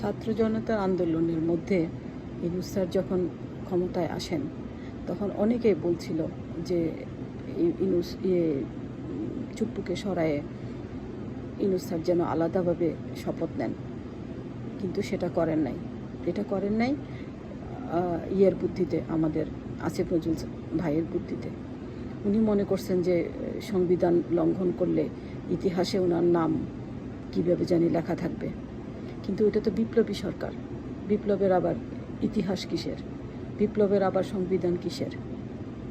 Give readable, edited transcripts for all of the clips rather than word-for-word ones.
ছাত্র জনতার আন্দোলনের মধ্যে ইউনূস স্যার যখন ক্ষমতায় আসেন তখন অনেকেই বলছিল যে ইউনূস চুপ্পুকে সরায়ে ইউনূস স্যার যেন আলাদাভাবে শপথ নেন, কিন্তু সেটা করেন নাই। এটা করেন নাই ইয়ের বুদ্ধিতে, আমাদের আসিফ নজরুল ভাইয়ের বুদ্ধিতে। উনি মনে করছেন যে সংবিধান লঙ্ঘন করলে ইতিহাসে ওনার নাম কীভাবে জানি লেখা থাকবে, কিন্তু এটা তো বিপ্লবী সরকার। বিপ্লবের আবার ইতিহাস কিসের? বিপ্লবের আবার সংবিধান কিসের?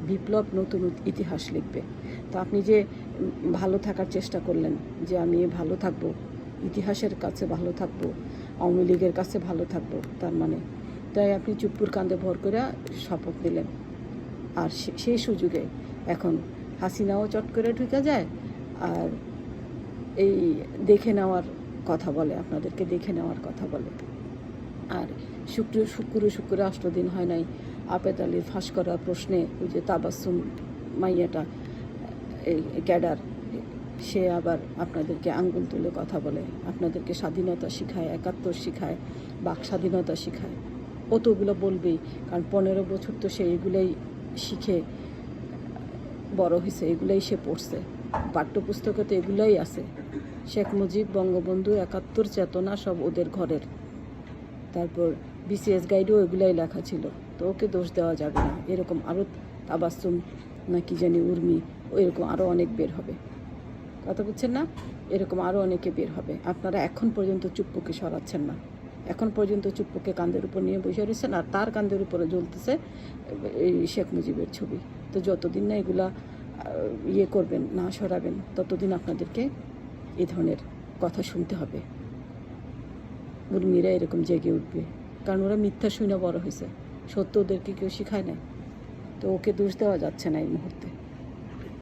বিপ্লব নতুন ইতিহাস লিখবে। তো আপনি যে ভালো থাকার চেষ্টা করলেন যে আমি ভালো থাকবো, ইতিহাসের কাছে ভালো থাকবো, আওয়ামী লীগের কাছে ভালো থাকবো, তার মানে তাই আপনি চুপ্পুর কাঁধে ভর করে শপথ নিলেন। আর সেই সুযোগে এখন হাসিনাও চট করে ঢুকে যায়, আর এই দেখে নেওয়ার কথা বলে, আপনাদেরকে দেখে নেওয়ার কথা বলে। আর শুক্র 8 দিন হয় নাই আবেদ আলীর ফাঁস করার প্রশ্নে ওই যে তাবাসসুম মাইয়াটা এই ক্যাডার, সে আবার আপনাদেরকে আঙ্গুল তুলে কথা বলে, আপনাদেরকে স্বাধীনতা শিখায়, 71 শিখায়, বাক স্বাধীনতা শিখায়। ও তো ওগুলো বলবেই, কারণ 15 বছর তো সে এগুলোই শিখে বড় হয়েছে, এগুলোই সে পড়ছে, পাঠ্যপুস্তকে তো এগুলোই আছে। শেখ মুজিব, বঙ্গবন্ধু, 71 চেতনা সব ওদের ঘরের। তারপর বিসিএস গাইডেও এগুলাই লেখা ছিল, তো ওকে দোষ দেওয়া যাবে না। এরকম আরও তাবাসসুম না কি জানি উর্মি, এরকম আরও অনেক বের হবে, কথা বুঝছেন না? এরকম আরও অনেকে বের হবে। আপনারা এখন পর্যন্ত চুপ্পুকে সরাচ্ছেন না, এখন পর্যন্ত চুপ্পুকে কাঁধের উপর নিয়ে বসে রয়েছেন, আর তার কাঁধের উপরে জ্বলতেছে এই শেখ মুজিবের ছবি। তো যতদিন না এগুলা করবেন, না সরাবেন, ততদিন আপনাদেরকে এই ধরনের কথা শুনতে হবে। উর্মিরা এরকম জেগে উঠবে, কারণ ওরা মিথ্যা শুনে বড় হয়েছে, সত্য ওদেরকে কেউ শিখায় না। তো ওকে দোষ দেওয়া যাচ্ছে না এই মুহূর্তে।